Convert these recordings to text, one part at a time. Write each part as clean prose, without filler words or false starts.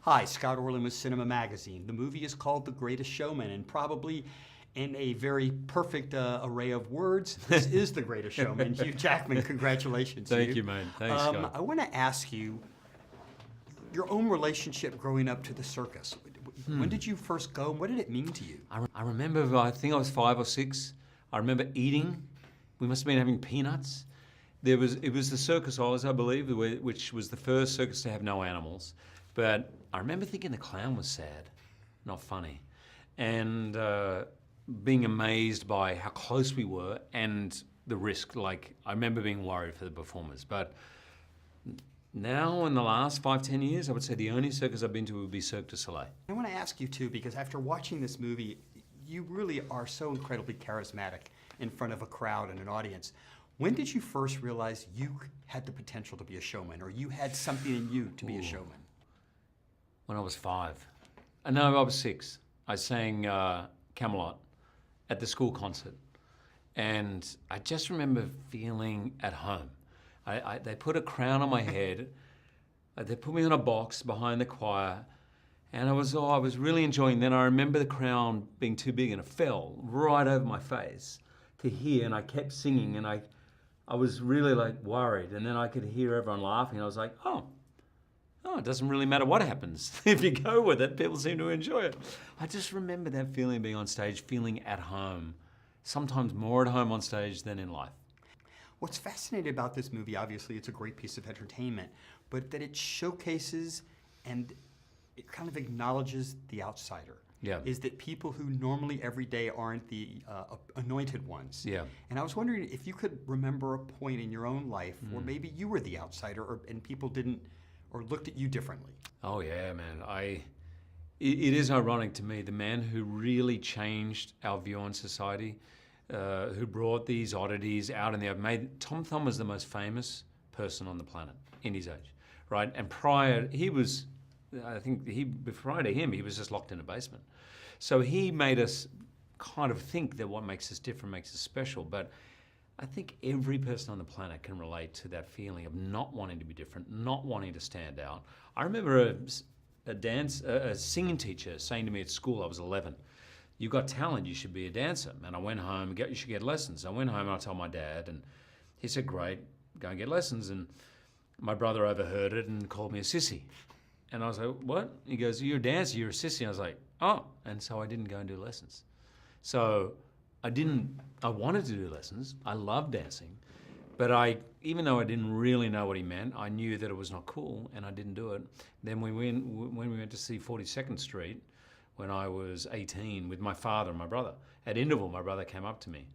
Hi, Scott Orlin with CINEMA-Magazin. The movie is called The Greatest Showman, and probably in a very perfect array of words, this is The Greatest Showman. Hugh Jackman, congratulations. Thank you, man. Thanks, Scott. I want to ask you, your own relationship growing up to the circus. When did you first go, and what did it mean to you? I remember, I think I was 5 or 6. I remember eating. We must have been having peanuts. It was the Circus Oz, I believe, which was the first circus to have no animals. But I remember thinking the clown was sad, not funny. And being amazed by how close we were and the risk. Like, I remember being worried for the performers. But now, in the last 5-10 years, I would say the only circus I've been to would be Cirque du Soleil. I want to ask you too, because after watching this movie, you really are so incredibly charismatic in front of a crowd and an audience. When did you first realize you had the potential to be a showman, or you had something in you to be a showman? When I was 5. No, I was 6. I sang Camelot at the school concert. And I just remember feeling at home. They put a crown on my head. They put me in a box behind the choir. And I was really enjoying. Then I remember the crown being too big and it fell right over my face to hear. And I kept singing and I was really like worried. And then I could hear everyone laughing. I was like, oh, it doesn't really matter what happens. If you go with it, people seem to enjoy it. I just remember that feeling, being on stage, feeling at home. Sometimes more at home on stage than in life. What's fascinating about this movie, obviously it's a great piece of entertainment, but that it showcases and it kind of acknowledges the outsider. Yeah. Is that people who normally every day aren't the anointed ones. Yeah. And I was wondering if you could remember a point in your own life where maybe you were the outsider and people didn't or looked at you differently. Oh yeah, man. It is ironic to me, the man who really changed our view on society, who brought these oddities out in the open. Tom Thumb was the most famous person on the planet in his age, right? And prior to him, he was just locked in a basement. So he made us kind of think that what makes us different makes us special. But I think every person on the planet can relate to that feeling of not wanting to be different, not wanting to stand out. I remember a singing teacher saying to me at school, I was 11, "You've got talent, you should be a dancer." And I went home, you should get lessons. I went home and I told my dad, and he said, "Great, go and get lessons." And my brother overheard it and called me a sissy. And I was like, "What?" He goes, "You're a dancer, you're a sissy." And I was like, "Oh." And so I didn't go and do lessons. So I wanted to do lessons. I loved dancing. But even though I didn't really know what he meant, I knew that it was not cool and I didn't do it. Then when we went to see 42nd Street, when I was 18 with my father and my brother, at interval, my brother came up to me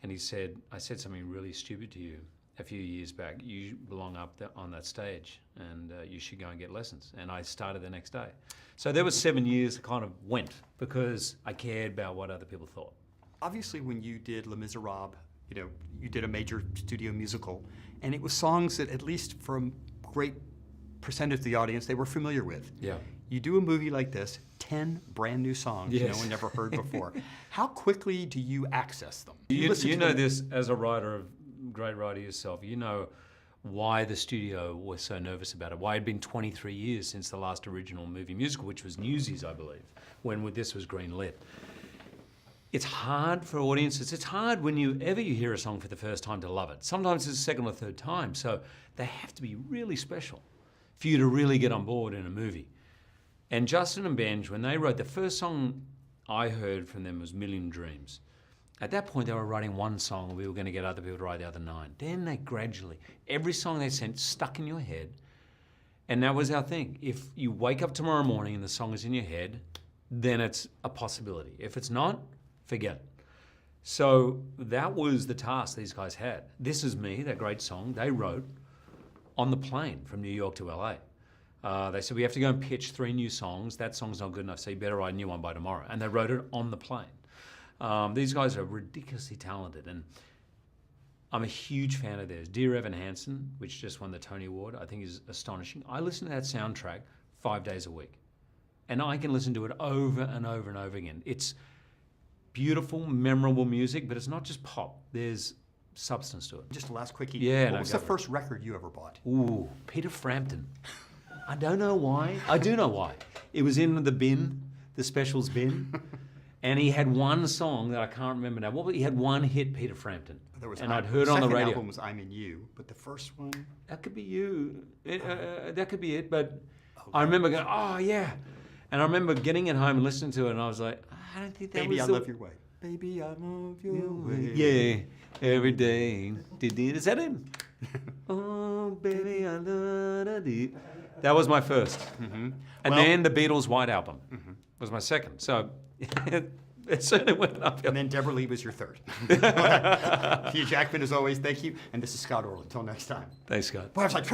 and he said, "I said something really stupid to you a few years back. You belong up on that stage and you should go and get lessons." And I started the next day. So there was 7 years that kind of went because I cared about what other people thought. Obviously, when you did Les Miserables, you did a major studio musical, and it was songs that, at least for a great percentage of the audience, they were familiar with. Yeah. You do a movie like this, 10 brand new songs, yes. We never heard before. How quickly do you access them? You know this as a writer, great writer yourself, you know why the studio was so nervous about it, why it had been 23 years since the last original movie musical, which was Newsies, I believe, when this was greenlit. It's hard for audiences. It's hard whenever you hear a song for the first time to love it. Sometimes it's the second or third time, so they have to be really special for you to really get on board in a movie. And Justin and Benj, when they wrote, the first song I heard from them was Million Dreams. At that point, they were writing one song, and we were going to get other people to write the other 9. Then they gradually, every song they sent stuck in your head, and that was our thing. If you wake up tomorrow morning and the song is in your head, then it's a possibility. If it's not, forget it. So that was the task these guys had. This Is Me, that great song, they wrote on the plane from New York to LA. They said, "We have to go and pitch 3 new songs. That song's not good enough, so you better write a new one by tomorrow." And they wrote it on the plane. These guys are ridiculously talented, and I'm a huge fan of theirs. Dear Evan Hansen, which just won the Tony Award, I think is astonishing. I listen to that soundtrack 5 days a week, and I can listen to it over and over and over again. It's beautiful, memorable music, but it's not just pop. There's substance to it. Just a last quickie. Yeah. What was the first record you ever bought? Ooh, Peter Frampton. I don't know why. I do know why. It was in the bin, the specials bin. And he had one song that I can't remember now. He had one hit, Peter Frampton. And I'd heard on the radio. The second album was I'm in You, but the first one... That could be you. That could be it, but I remember going, oh yeah. And I remember getting it home and listening to it, and I was like, I don't think that Baby, was I Love Your Way. Baby, I love your way. Yeah, every day. Is that it? Oh, baby, I love you. That was my first. And then the Beatles' White Album was my second. So it certainly went up. And then Deborah Lee was your third. Hugh Jackman, as always, thank you. And this is Scott Orlin. Until next time. Thanks, Scott. Boy, I was like,